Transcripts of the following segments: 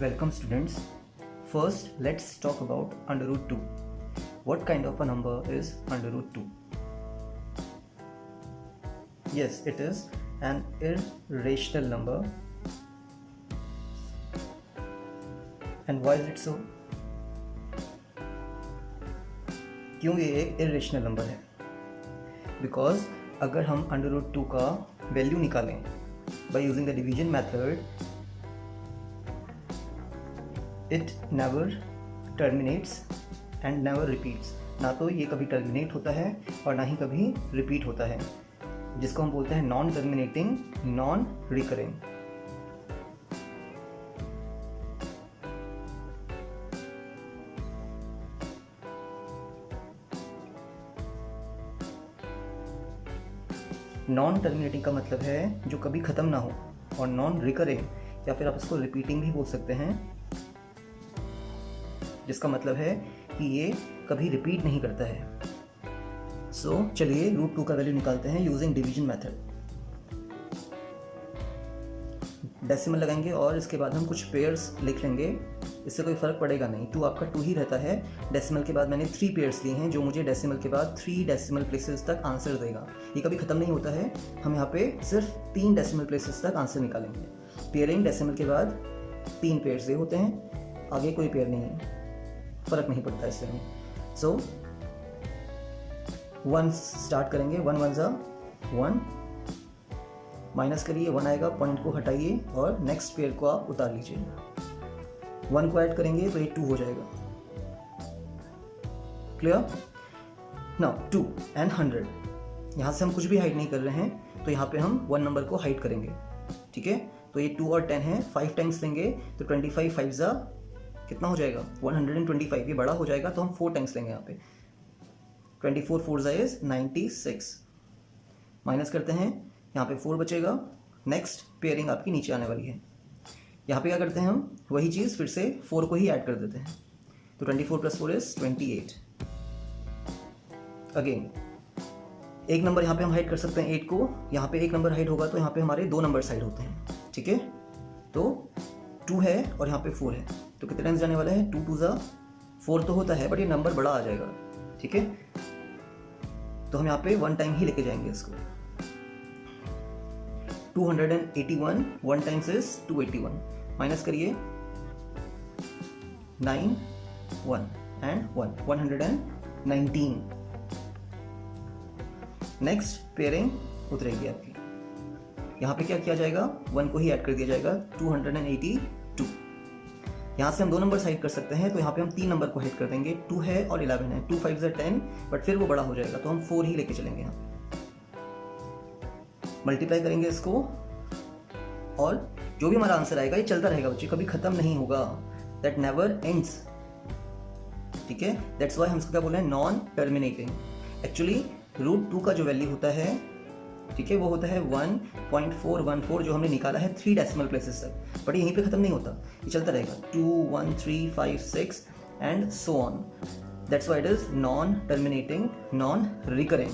Welcome students. First, let's talk about under root 2. What kind of a number is under root 2? Yes, it is an irrational number. And why is it so? क्यों ये एक irrational number है? Because अगर हम under root 2 का value निकालें by using the division method, it never terminates and never repeats. ना तो ये कभी टर्मिनेट होता है और ना ही कभी रिपीट होता है, जिसको हम बोलते हैं non terminating, non recurring. Non terminating का मतलब है जो कभी ख़त्म ना हो, और नॉन रिकरिंग या फिर आप इसको रिपीटिंग भी बोल सकते हैं, जिसका मतलब है कि ये कभी रिपीट नहीं करता है. सो चलिए रूट 2 का वैल्यू निकालते हैं यूजिंग डिवीजन मेथड. डेसिमल लगाएंगे और इसके बाद हम कुछ पेयर्स लिख लेंगे. इससे कोई फ़र्क पड़ेगा नहीं, 2 आपका 2 ही रहता है. डेसिमल के बाद मैंने 3 पेयर्स लिए हैं जो मुझे डेसिमल के बाद 3 डेसिमल प्लेसेस तक आंसर देगा. ये कभी ख़त्म नहीं होता है. हम यहाँ पे सिर्फ 3 डेसिमल प्लेसेस तक आंसर निकालेंगे. पेयरिंग डेसिमल के बाद 3 पेयर्स ये होते हैं, आगे कोई पेयर नहीं है, फ़र्क नहीं पड़ता इससे हमें. सो 1 स्टार्ट करेंगे. 1 1 ज़ा 1, माइनस करिए, 1 आएगा, पॉइंट को हटाइए और नेक्स्ट पेयर को आप उतार लीजिए. 1 को ऐड करेंगे तो ये 2 हो जाएगा. क्लियर? Now 2 and 100. यहाँ से हम कुछ भी हाइड नहीं कर रहे हैं, तो यहाँ पे हम 1 नंबर को हाइड करेंगे. ठीक है, तो ये 2 और 10 है. 5 टाइम्स लेंगे तो 25 5 ज़ा कितना हो जाएगा? 125. ये बड़ा हो जाएगा तो हम 4 टाइम्स लेंगे यहाँ पे. 24 4 ज़ा इज 96. माइनस करते हैं, यहाँ पे 4 बचेगा. नेक्स्ट पेयरिंग आपकी नीचे आने वाली है. यहाँ पे क्या करते हैं हम? वही चीज़ फिर से 4 को ही ऐड कर देते हैं. तो 24 + 4 इज 28. अगेन एक नंबर यहाँ पे हम हाइड कर सकते हैं 8 को. यहाँ पे एक नंबर हाइड होगा तो यहाँ पे हमारे 2 नंबर हाइड होते हैं. ठीक है, तो 2 है और यहाँ पे 4 है, तो कितने टाइम्स जाने वाला है? 2 2 ज़ा 4 तो होता है, बट ये नंबर बड़ा आ जाएगा. ठीक है, तो हम यहाँ पे 1 टाइम ही लेके जाएंगे इसको. 281 1 टाइम्स इज 281. माइनस करिए, 9 1 एंड 1 119. नेक्स्ट पेयरिंग उतरेगी आपकी. यहाँ पे क्या किया जाएगा? 1 को ही ऐड कर दिया जाएगा. 282. यहाँ से हम 2 नंबर हाइड कर सकते हैं, तो यहाँ पे हम 3 नंबर को हाइड कर देंगे. 2 है और 11 है. 2 5 ज़ा 10, बट फिर वो बड़ा हो जाएगा तो हम 4 ही लेके चलेंगे. यहाँ मल्टीप्लाई करेंगे इसको, और जो भी हमारा आंसर आएगा ये चलता रहेगा बच्चे, कभी ख़त्म नहीं होगा. That never ends. ठीक है, दैट्स वाई हम इसको क्या बोल रहे हैं? Non terminating. एक्चुअली रूट 2 का जो वैल्यू होता है, ठीक है, वो होता है 1.414 जो हमने निकाला है 3 डेसिमल प्लेसेस तक. बट यहीं पे ख़त्म नहीं होता, ये चलता रहेगा. 2 1 3 5 6 and so on. That's why it is non terminating, non recurring,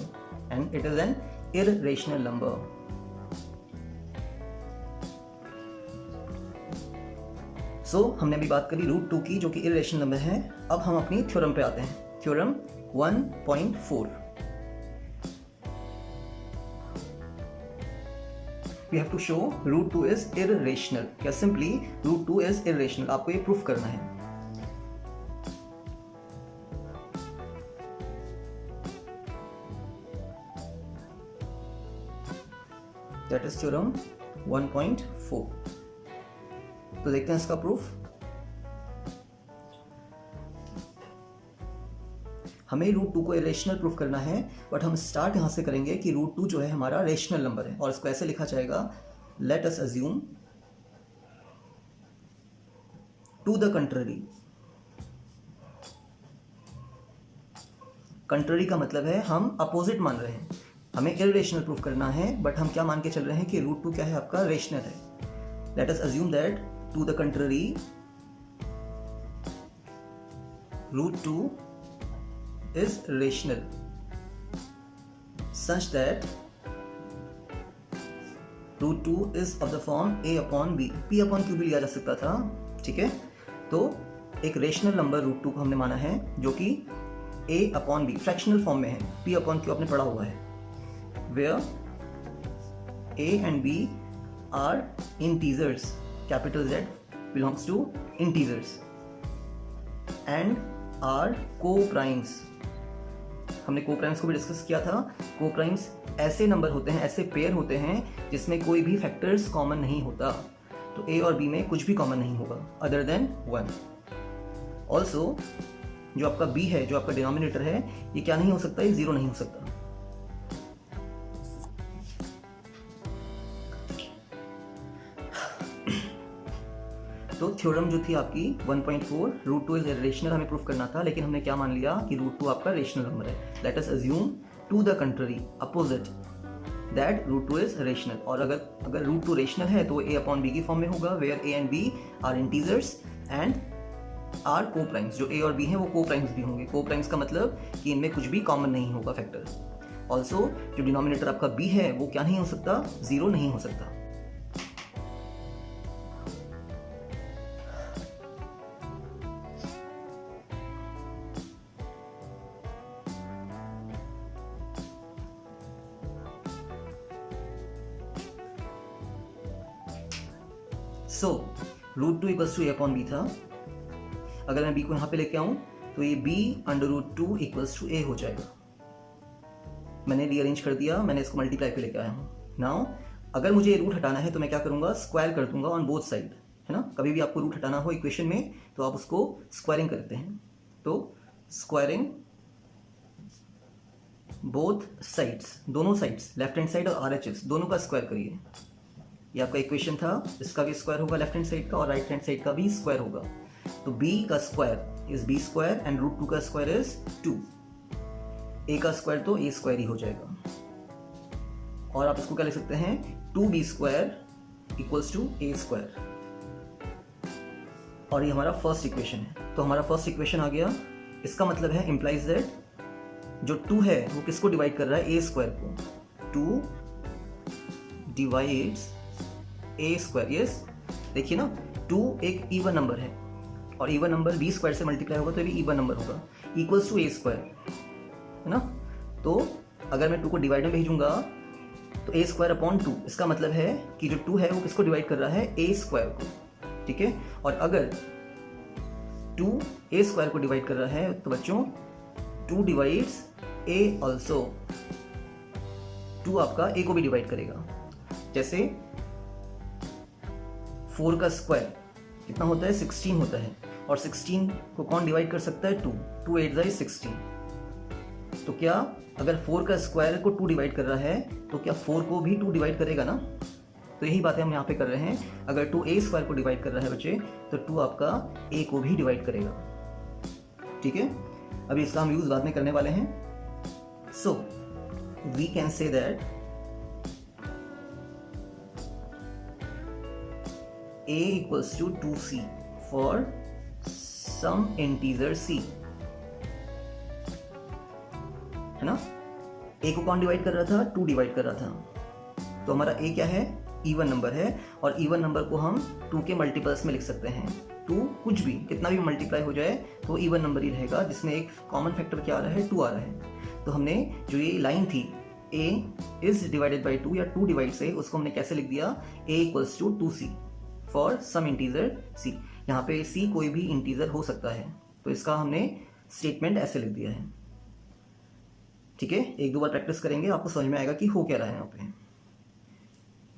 and it is an irrational number. So हमने अभी बात करी रूट 2 की, जो कि इररेशनल नंबर है. अब हम अपनी थ्योरम पे आते हैं. Theorem 1.4. We have to show root 2 is irrational. या simply root 2 is irrational. आपको ये प्रूफ करना है. That is theorem 1.4. तो देखते हैं इसका प्रूफ. हमें रूट 2 को इरेशनल प्रूफ करना है, बट हम स्टार्ट यहाँ से करेंगे कि रूट 2 जो है हमारा रेशनल नंबर है, और इसको ऐसे लिखा जाएगा. Let us assume to the contrary. Contrary का मतलब है हम अपोजिट मान रहे हैं. हमें इरेशनल प्रूफ करना है, बट हम क्या मान के चल रहे हैं कि रूट 2 क्या है आपका? रेशनल है. Let us assume that to the contrary root 2 is rational such that root 2 is of the form a upon b. p upon q भी लिया जा सकता था. ठीक है, तो एक रेशनल नंबर √2 को हमने माना है जो कि a/b फ्रैक्शनल फॉर्म में है, p/q आपने पढ़ा हुआ है, where a and b are integers, capital Z belongs to integers and are co-primes. हमने co-primes को भी डिस्कस किया था. co-primes ऐसे नंबर होते हैं, ऐसे पेयर होते हैं जिसमें कोई भी फैक्टर्स कॉमन नहीं होता. तो a और b में कुछ भी कॉमन नहीं होगा अदर देन 1. ऑल्सो जो आपका b है, जो आपका डिनोमिनेटर है, ये क्या नहीं हो सकता, ये 0 नहीं हो सकता. तो थ्योरम जो थी आपकी 1.4 √2 इज रेशनल हमें प्रूफ करना था, लेकिन हमने क्या मान लिया कि √2 आपका रेशनल नंबर है. Let us assume to the contrary opposite that √2 is rational. और अगर √2 रेशनल है तो a/b की फॉर्म में होगा, where a and b are integers and are coprimes. जो a और b हैं वो को प्राइम्स भी होंगे. को प्राइम्स का मतलब कि इनमें कुछ भी कॉमन नहीं होगा फैक्टर. ऑल्सो जो डिनोमिनेटर आपका b है वो क्या नहीं हो सकता, 0 नहीं हो सकता. सो √2 इक्वल्स टू a/b था. अगर मैं b को यहाँ पे लेके आऊँ तो ये b/√2 इक्वल्स टू a हो जाएगा. मैंने रीअरेंज कर दिया, मैंने इसको मल्टीप्लाई पे लेके आया हूँ. नाउ अगर मुझे ये रूट हटाना है तो मैं क्या करूँगा, स्क्वायर कर दूंगा ऑन बोथ साइड, है ना. कभी भी आपको रूट हटाना हो इक्वेशन में तो आप उसको स्क्वायरिंग करते हैं. तो स्क्वायरिंग बोथ साइड्स, दोनों साइड्स, लेफ्ट हैंड साइड और RHS दोनों का स्क्वायर करिए. ये आपका इक्वेशन था, इसका भी स्क्वायर होगा लेफ्ट हैंड साइड का और राइट हैंड साइड का भी स्क्वायर होगा. तो b का square is b square and √2 का स्क्वायर इज 2. a का स्क्वायर तो a स्क्वायर ही हो जाएगा. और आप इसको क्या लिख सकते हैं, 2b square equals to a square. और ये हमारा फर्स्ट इक्वेशन है. तो हमारा फर्स्ट इक्वेशन आ गया. इसका मतलब है इम्प्लाइज दैट जो 2 है वो किसको डिवाइड कर रहा है, a स्क्वायर को. 2 डिवाइड्स a स्क्वायर. यस, देखिए ना, 2 एक इवन नंबर है और इवन नंबर b स्क्वायर से मल्टीप्लाई होगा तो ये भी इवन नंबर होगा, इक्वल्स टू a स्क्वायर, है ना. तो अगर मैं 2 को डिवाइड में भेजूंगा तो a स्क्वायर अपॉन 2. इसका मतलब है कि जो 2 है वो किसको डिवाइड कर रहा है, a स्क्वायर को. ठीक है. और अगर 2 a स्क्वायर को डिवाइड कर रहा है तो बच्चों 2 डिवाइड्स a ऑल्सो. 2 आपका a को भी डिवाइड करेगा. जैसे 4 का स्क्वायर कितना होता है, 16 होता है. और 16 को कौन डिवाइड कर सकता है, 2. 2 8 is 16. तो क्या अगर 4 का स्क्वायर को 2 डिवाइड कर रहा है तो क्या 4 को भी 2 डिवाइड करेगा ना. तो यही बातें हम यहाँ पे कर रहे हैं. अगर 2 a स्क्वायर को डिवाइड कर रहा है बच्चे तो 2 आपका a को भी डिवाइड करेगा. ठीक है. अभी इसका हम यूज बाद में करने वाले हैं. So we can say that a equals to 2c for some integer c, है ना. a को कौन डिवाइड कर रहा था, 2 डिवाइड कर रहा था. तो हमारा a क्या है, इवन नंबर है. और इवन नंबर को हम 2 के मल्टीपल्स में लिख सकते हैं. 2 कुछ भी कितना भी मल्टीप्लाई हो जाए तो इवन नंबर ही रहेगा, जिसमें एक कॉमन फैक्टर क्या आ रहा है, 2 आ रहा है. तो हमने जो ये लाइन थी a इज डिवाइडेड बाई 2 या 2 डिवाइड से, उसको हमने कैसे लिख दिया, a equals to 2c for some integer c. यहाँ पे c कोई भी इंटीजर हो सकता है, तो इसका हमने स्टेटमेंट ऐसे लिख दिया है. ठीक है. 1-2 बार प्रैक्टिस करेंगे, आपको समझ में आएगा कि हो क्या रहा है यहाँ पे.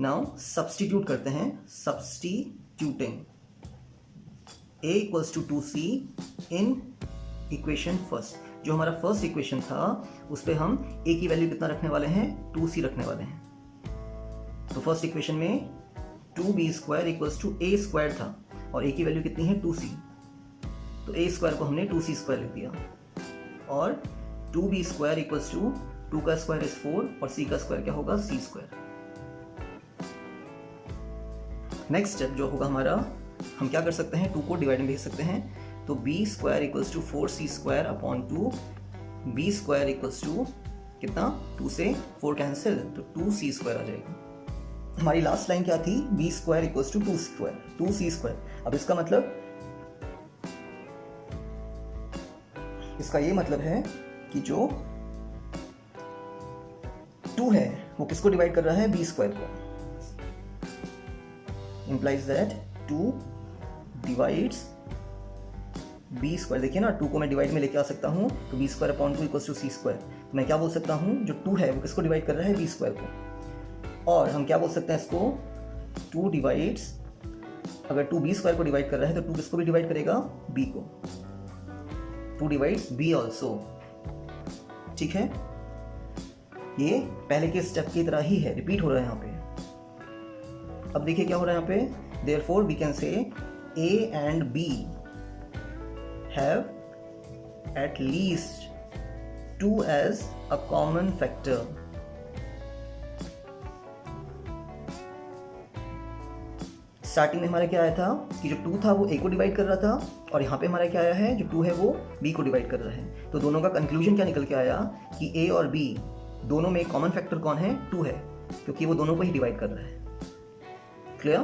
नाउ सब्स्टिट्यूट करते हैं. Substituting a equals to 2c in equation first. जो हमारा फर्स्ट इक्वेशन था उस पर हम a की वैल्यू कितना रखने वाले हैं, 2c रखने वाले हैं. तो फर्स्ट इक्वेशन में 2b square equals to a square था और a की वैल्यू कितनी है, 2c. तो a स्क्वायर को हमने 2c स्क्वायर लिख दिया. और 2b स्क्वायर इक्वल्स टू 2 का स्क्वायर इज 4 और c का स्क्वायर क्या होगा, c स्क्वायर. नेक्स्ट स्टेप जो होगा हमारा, हम क्या कर सकते हैं, 2 को डिवाइड में भेज सकते हैं. तो b square equals to 4c square upon 2. b square equals to कितना, 2 से 4 कैंसिल तो 2c स्क्वायर आ जाएगा. हमारी लास्ट लाइन क्या थी, b square equals to 2 square, 2c square. अब इसका मतलब इसका ये मतलब है कि जो 2 है वो किसको डिवाइड कर रहा है, b स्क्वायर को। Implies that 2 divides b square. देखिए ना, 2 को मैं डिवाइड में लेके आ सकता हूँ, तो b square upon 2 equals to c square. तो मैं क्या बोल सकता हूँ, जो 2 है वो किसको डिवाइड कर रहा है, b स्क्वायर को। और हम क्या बोल सकते हैं इसको, 2 डिवाइड्स, अगर 2 b स्क्वायर को डिवाइड कर रहा है तो 2 किसको भी डिवाइड करेगा, b को। 2 डिवाइड्स b ऑल्सो। ठीक है, ये पहले के स्टेप की तरह ही है, रिपीट हो रहा है यहाँ पे। अब देखिए क्या हो रहा है यहाँ पे, therefore we can say a and b have at least 2 as a common factor. Starting में हमारा क्या आया था कि जो 2 था वो a को डिवाइड कर रहा था, और यहाँ पे हमारा क्या आया है, जो 2 है वो b को डिवाइड कर रहा है। तो दोनों का कंक्लूजन क्या निकल के आया कि a और b दोनों में कॉमन फैक्टर कौन है, 2 है, क्योंकि वो दोनों को ही डिवाइड कर रहा है। क्लियर?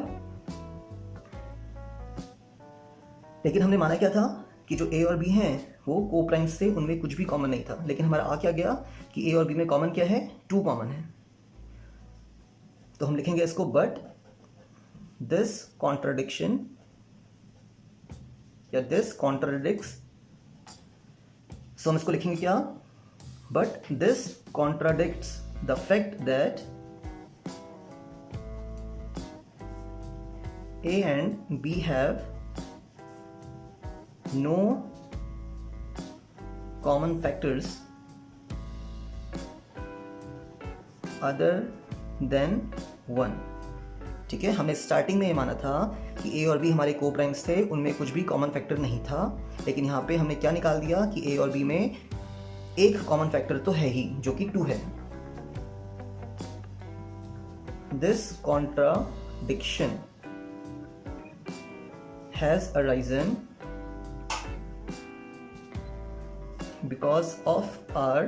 लेकिन हमने माना क्या था कि जो a और b हैं वो को प्राइम्स थे, उनमें कुछ भी कॉमन नहीं था। लेकिन हमारा आ क्या गया कि a और b में कॉमन क्या है, 2 कॉमन है। तो हम लिखेंगे इसको, बट दिस कॉन्ट्राडिक्शन या दिस कॉन्ट्राडिक्ट्स। सो हम इसको लिखेंगे क्या, but this contradicts the fact that a and b have no common factors other than 1। ठीक है, हमने स्टार्टिंग में ये माना था कि a और b हमारे को प्राइम्स थे, उनमें कुछ भी कॉमन फैक्टर नहीं था। लेकिन यहाँ पे हमने क्या निकाल दिया कि a और b में एक कॉमन फैक्टर तो है ही, जो कि 2 है। This contradiction has arisen because of our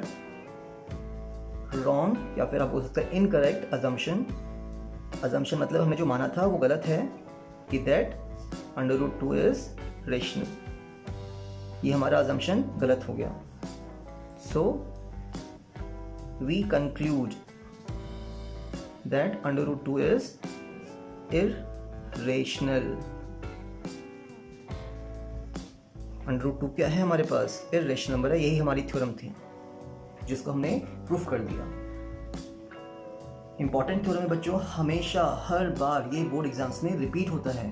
wrong, या फिर आप बोल सकते हैं इनकरेक्ट assumption। assumption मतलब हमने जो माना था वो गलत है कि that √2 is rational। ये हमारा assumption गलत हो गया। So we conclude that √2 is irrational। √2 क्या है हमारे पास, इर्रेशनल नंबर है। यही हमारी थ्योरम थी जिसको हमने प्रूफ कर दिया। इंपॉर्टेंट थ्योरम है बच्चों, हमेशा हर बार ये बोर्ड एग्जाम्स में रिपीट होता है।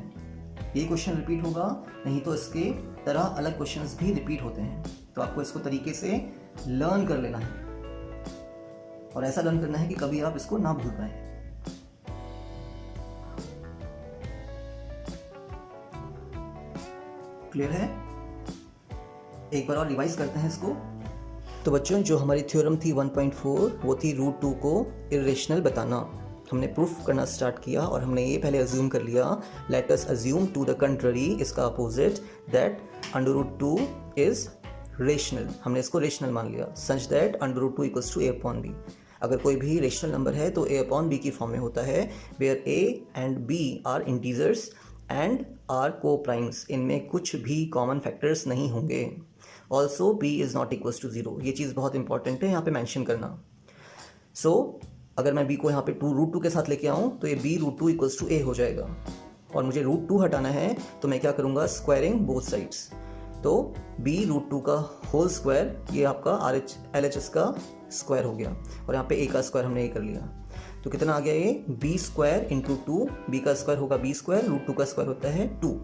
ये क्वेश्चन रिपीट होगा, नहीं तो इसके तरह अलग क्वेश्चंस भी रिपीट होते हैं। तो आपको इसको तरीके से लर्न कर लेना है, और ऐसा लर्न करना है कि कभी आप इसको ना भूल पाए। क्लियर है? एक बार और रिवाइज करते हैं इसको। तो बच्चों, जो हमारी थ्योरम थी 1.4 वो थी √2 को इर्रेशनल बताना। हमने प्रूफ करना स्टार्ट किया और हमने ये पहले अज्यूम कर लिया, let us assume to the contrary, इसका अपोजिट, दैट √2 इज रेशनल। हमने इसको रेशनल मान लिया, such that √2 equals to a upon b। अगर कोई भी रेशनल नंबर है तो a अपॉन b की फॉर्म में होता है, where a and b are integers and are coprimes. इनमें कुछ भी कॉमन फैक्टर्स नहीं होंगे। Also b is not equals to 0। ये चीज़ बहुत इंपॉर्टेंट है यहाँ पे मेंशन करना। सो अगर मैं b को यहाँ पे √2 के साथ लेके आऊँ तो ये b √2 इक्वल्स टू a हो जाएगा, और मुझे √2 हटाना है तो मैं क्या करूँगा, स्क्वायरिंग बोथ साइड्स। तो b √2 का होल स्क्वायर, ये आपका LHS का स्क्वायर हो गया, और यहाँ पे a का स्क्वायर हमने ये कर लिया। तो कितना आ गया ये, b स्क्वायर इंटू 2। b का स्क्वायर होगा b स्क्वायर, √2 का स्क्वायर होता है 2,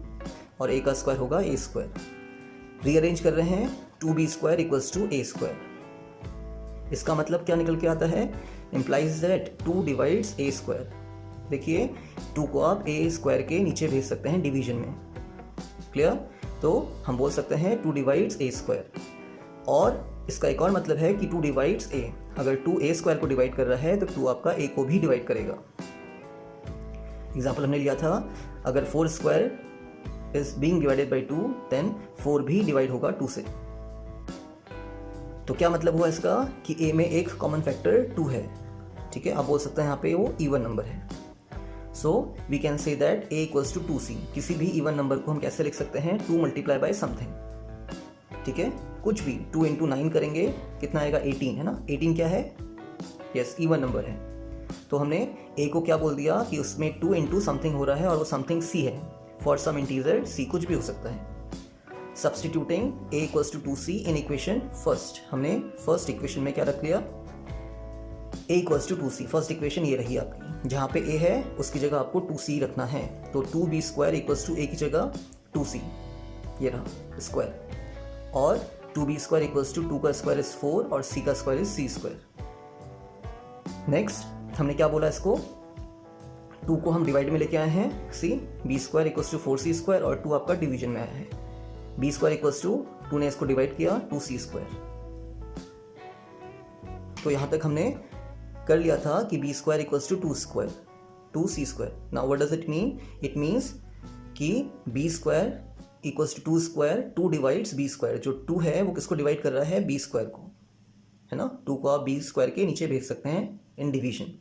और a का स्क्वायर होगा a स्क्वायर। रीअरेंज कर रहे हैं, 2b square equals to a square. इसका मतलब क्या निकल के आता है, implies that 2 divides a square. देखिए 2 को आप a स्क्वायर के नीचे भेज सकते हैं डिवीजन में। क्लियर? तो हम बोल सकते हैं 2 डिवाइड्स a स्क्वायर। और इसका एक और मतलब है कि 2 डिवाइड्स a, अगर 2 a स्क्वायर को डिवाइड कर रहा है तो 2 आपका a को भी डिवाइड करेगा। एग्जाम्पल हमने लिया था, अगर 4 square is being divided by 2, then 4 भी डिवाइड होगा 2 से। तो क्या मतलब हुआ इसका कि a में एक कॉमन फैक्टर 2 है। ठीक है, आप बोल सकते हैं यहाँ पे वो इवन नंबर है। So we can say that a equals to 2c। किसी भी इवन नंबर को हम कैसे लिख सकते हैं, 2 मल्टीप्लाई बाय समथिंग। ठीक है, कुछ भी 2 इंटू 9 करेंगे कितना आएगा 18 है ना। 18 क्या है, यस इवन नंबर है। तो हमने a को क्या बोल दिया कि उसमें 2 इंटू समथिंग हो रहा है और वो समथिंग c है। फॉर सम इंटीजर c कुछ भी हो सकता है। Substituting a equals to 2c in equation first, हमने फर्स्ट इक्वेशन में क्या रख लिया a equals to 2c। First equation ये रही आपकी, जहाँ पे a है उसकी जगह आपको 2c रखना है। तो 2b square equals to a की जगह 2c, ये रहा स्क्वायर। और 2b स्क्वायर इक्वल्स टू 2 का स्क्वायर इज 4 और c का square is c square. Next हमने क्या बोला, इसको 2 को हम डिवाइड में लेके आए हैं c, b square equals to 4c square और 2 आपका डिवीजन में आया है। b स्क्वायर इक्वल्स टू 2 ने इसको डिवाइड किया 2c स्क्वायर। तो यहां तक हमने कर लिया था कि b square equals to 2 square 2c square. Now what does it mean, it means कि b square equals to 2 square, 2 divides b square. जो 2 है वो किसको डिवाइड कर रहा है, b स्क्वायर को, है ना। 2 को आप b स्क्वायर के नीचे भेज सकते हैं इन डिवीजन।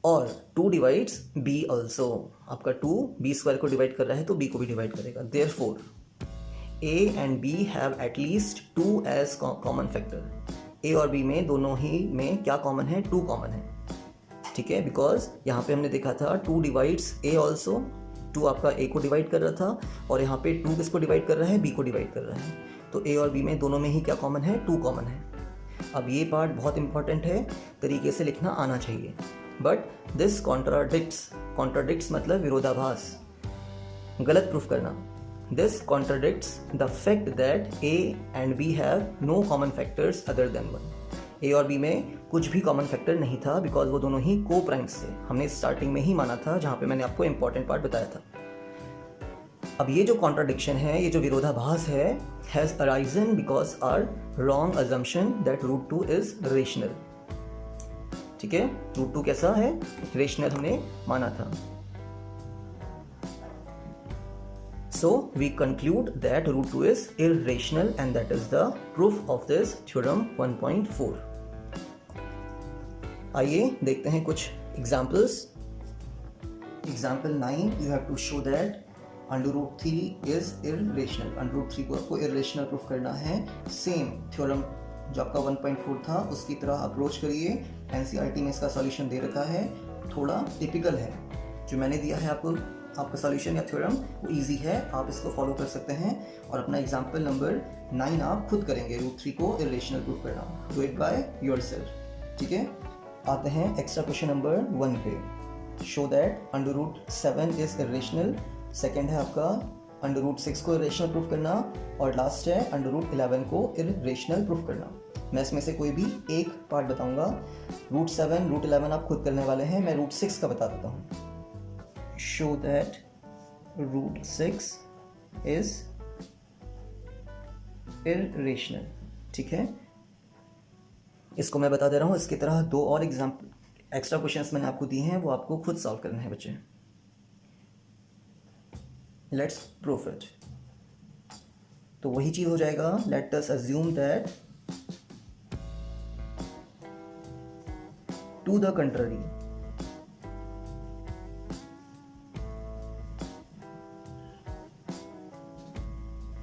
और 2 डिवाइड्स b ऑल्सो, आपका 2 b स्क्वायर को डिवाइड कर रहा है तो b को भी डिवाइड करेगा। Therefore a and b have at least 2 as common factor. a और b में दोनों ही में क्या कॉमन है, 2 कॉमन है, ठीक है। बिकॉज यहाँ पे हमने देखा था 2 डिवाइड्स a ऑल्सो, 2 आपका a को डिवाइड कर रहा था और यहाँ पे 2 किसको डिवाइड कर रहा है, b को डिवाइड कर रहा है। तो a और b में दोनों में ही क्या कॉमन है, 2 कॉमन है। अब ये पार्ट बहुत इंपॉर्टेंट है, तरीके से लिखना आना चाहिए। बट दिस कॉन्ट्राडिक्ट्स मतलब विरोधाभास, गलत प्रूफ करना। This contradicts the fact that a and b have no common factors other than 1। a और b में कुछ भी कॉमन फैक्टर नहीं था बिकॉज वो दोनों ही को प्राइम्स थे। हमने स्टार्टिंग में ही माना था, जहाँ पे मैंने आपको इंपॉर्टेंट पार्ट बताया था। अब ये जो कॉन्ट्राडिक्शन है, ये जो विरोधाभास है, has arisen because our wrong assumption that root 2 is rational. ठीक है, रूट 2 कैसा है, रेशनल हमने माना था। So we conclude that root 2 is irrational and that is the proof of this theorem 1.4. आइए देखते हैं कुछ examples. Example 9, you have to show that under root 3 is irrational. Under root 3 को आपको irrational proof करना है। Same theorem जो आपका 1.4 था उसकी तरह अप्रोच करिए। NCERT में इसका सॉल्यूशन दे रखा है, थोड़ा टिपिकल है। जो मैंने दिया है आपका सॉल्यूशन या थ्योरम वो इजी है, आप इसको फॉलो कर सकते हैं और अपना एग्जाम्पल नंबर 9 आप खुद करेंगे, रूट 3 को इरेशनल प्रूफ करना। Do it by yourself. ठीक है, आते हैं एक्स्ट्रा क्वेश्चन नंबर 1 पे। Show that under root 7 is irrational. Second है आपका अंडर रूट 6 को इरेशनल प्रूफ करना और लास्ट है अंडर रूट 11 को इरेशनल प्रूफ करना। मैं इसमें से कोई भी एक पार्ट बताऊंगा। रूट 7 रूट 11 आप खुद करने वाले हैं, मैं रूट 6 का बता देता हूँ। Show that root 6 is irrational। ठीक है, इसको मैं बता दे रहा हूँ। इसकी तरह 2 और एग्जाम्पल एक्स्ट्रा क्वेश्चंस मैंने आपको दिए हैं, वो आपको खुद सॉल्व करने हैं बच्चे। Let's proof it. तो वही चीज हो जाएगा, let us assume that to the contrary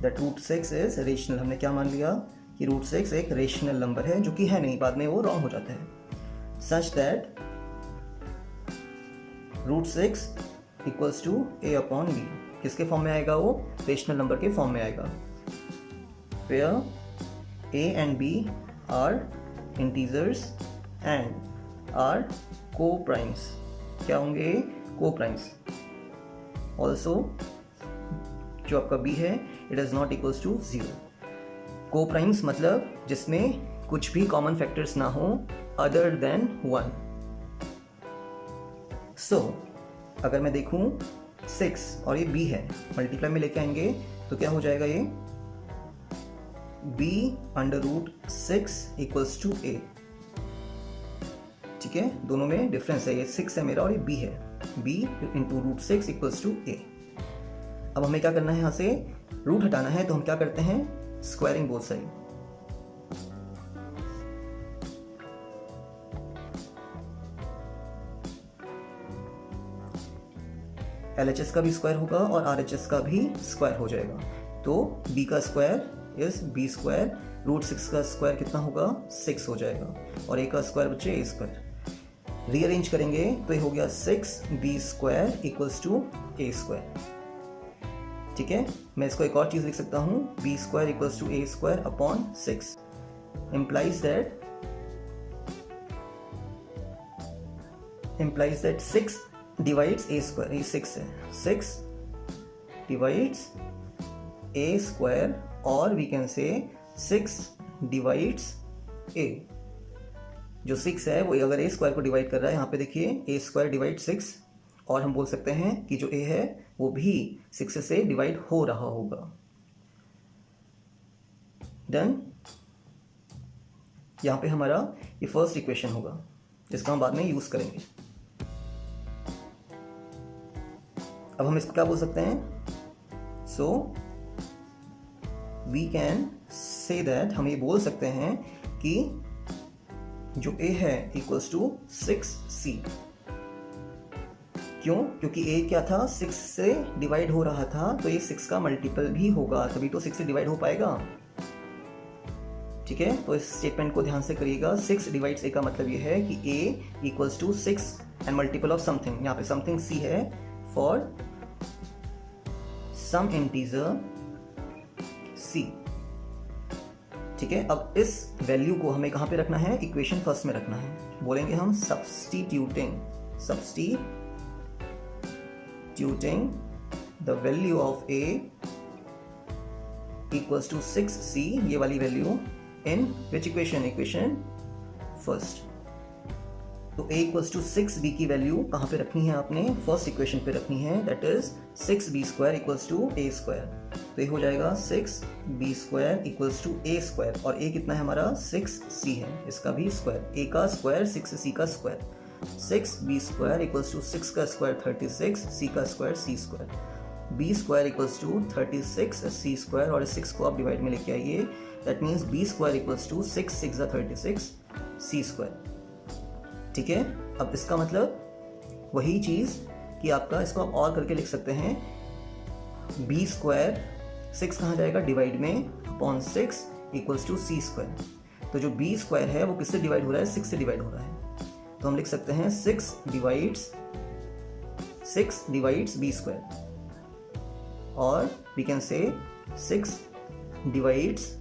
that root 6 is rational. हमने क्या मान लिया कि रूट 6 एक रेशनल नंबर है, जो कि है नहीं, बाद में वो रॉन्ग हो जाता है। Such that root 6 equals to a upon b। किसके फॉर्म में आएगा वो, रेशनल नंबर के फॉर्म में आएगा। Where a and b are integers and are coprimes. क्या होंगे, को प्राइम्स। ऑल्सो जो आपका b है it is not equals to 0। को प्राइम्स मतलब जिसमें कुछ भी कॉमन फैक्टर्स ना हो अदर देन 1। सो अगर मैं देखूं 6 और ये b है, मल्टीप्लाई में लेके आएंगे तो क्या हो जाएगा, ये b under root 6 equals to a। ठीक है, दोनों में डिफरेंस है, ये 6 है मेरा और ये b है। b into root 6 equals to a। अब हमें क्या करना है, यहाँ से रूट हटाना है, तो हम क्या करते हैं, स्क्वायरिंग बोथ साइड। LHS का भी स्क्वायर होगा और RHS का भी स्क्वायर हो जाएगा। तो b का square is b square, root 6 का स्क्वायर कितना होगा 6 हो जाएगा, और ए का स्क्वायर बच्चे ए स्क्वायर। रीअरेंज करेंगे तो ये हो गया 6b square equals to a square. ठीक है, मैं इसको एक और चीज लिख सकता हूँ, b square equals to a square upon 6 implies that 6 divides a square, ये 6 है, 6 divides a square, और we can say 6 divides a। जो 6 है वो अगर a स्क्वायर को डिवाइड कर रहा है, यहाँ पे देखिए a स्क्वायर डिवाइड 6, और हम बोल सकते हैं कि जो a है वो भी 6 से डिवाइड हो रहा होगा। डन। यहाँ पे हमारा ये फर्स्ट इक्वेशन होगा जिसका हम बाद में यूज करेंगे। अब हम इसको क्या बोल सकते हैं, so we can say that, हम ये बोल सकते हैं कि जो a है इक्वल्स टू 6c। क्यों? क्योंकि a क्या था, 6 से डिवाइड हो रहा था, तो ये 6 का मल्टीपल भी होगा, तभी तो 6 से डिवाइड हो पाएगा। ठीक है, तो इस स्टेटमेंट को ध्यान से करिएगा। 6 डिवाइड्स a का मतलब ये है कि a equals to 6 and multiple of something, यहाँ पे समथिंग c है, फॉर सम इंटीजर c। ठीक है, अब इस वैल्यू को हमें कहाँ पे रखना है, इक्वेशन फर्स्ट में रखना है। बोलेंगे हम substituting the value of a equals to 6c, ये वाली value in which equation, equation first. तो a इक्वल्स टू 6b की वैल्यू कहाँ पे रखनी है आपने, फर्स्ट इक्वेशन पे रखनी है, that is 6b square equals to a square. तो ये हो जाएगा 6b square equals to a square, और a कितना है हमारा 6c है, इसका भी स्क्वायर, a का स्क्वायर 6c का square, 6b square equals to 6 का स्क्वायर 36, c का square c square, b square equals to 36 c square, और 6 को आप डिवाइड में लेके आइए, that means b square equals to 6 6 36 c square. ठीक है, अब इसका मतलब वही चीज कि आपका, इसको आप और करके लिख सकते हैं, b स्क्वायर 6 कहाँ जाएगा डिवाइड में, upon 6 equals to c square. तो जो b स्क्वायर है वो किससे डिवाइड हो रहा है, 6 से डिवाइड हो रहा है, तो हम लिख सकते हैं 6 डिवाइड्स b स्क्वायर, और we can say 6 divides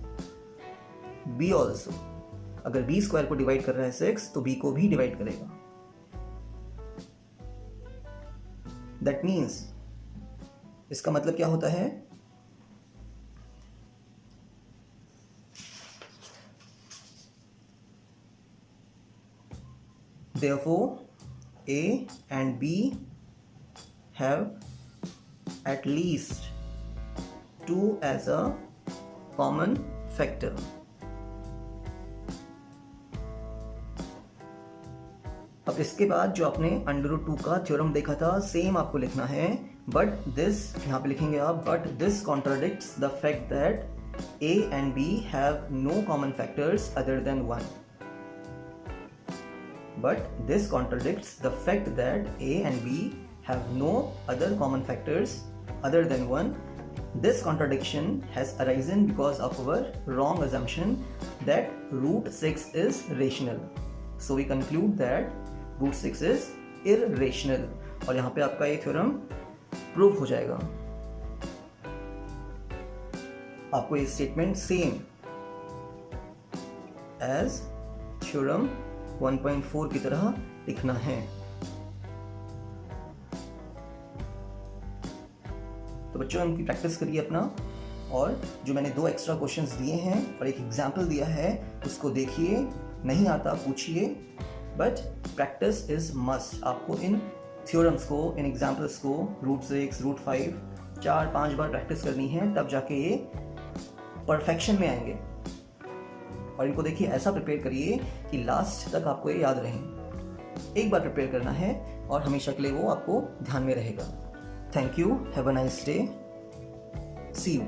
b also. अगर b स्क्वायर को डिवाइड कर रहा है 6, तो b को भी डिवाइड करेगा। दैट मीन्स इसका मतलब क्या होता है, therefore a and b have at least 2 as a common factor। अब इसके बाद जो आपने √2 का थ्योरम देखा था, सेम आपको लिखना है, बट दिस, यहाँ पे लिखेंगे आप, but this contradicts the fact that a and b have no common factors other than 1। But this contradicts the fact that a and b have no other common factors other than 1. This contradiction has arisen because of our wrong assumption that √6 is rational. So we conclude that √6 is irrational, और यहाँ पे आपका ये theorem prove हो जाएगा। आपको ये statement same as theorem 1.4 की तरह लिखना है। तो बच्चों, इनकी प्रैक्टिस करिए अपना, और जो मैंने 2 एक्स्ट्रा क्वेश्चंस दिए हैं और एक एग्जाम्पल दिया है, उसको देखिए, नहीं आता पूछिए, बट प्रैक्टिस इज मस्ट। आपको इन थ्योरम्स को, इन एग्जाम्पल्स को √6, √5 4-5 बार प्रैक्टिस करनी है, तब जाके ये परफेक्शन में आएंगे। और इनको देखिए, ऐसा प्रिपेयर करिए कि लास्ट तक आपको ये याद रहें। एक बार प्रिपेयर करना है और हमेशा के लिए वो आपको ध्यान में रहेगा। Thank you, have a nice day, see you.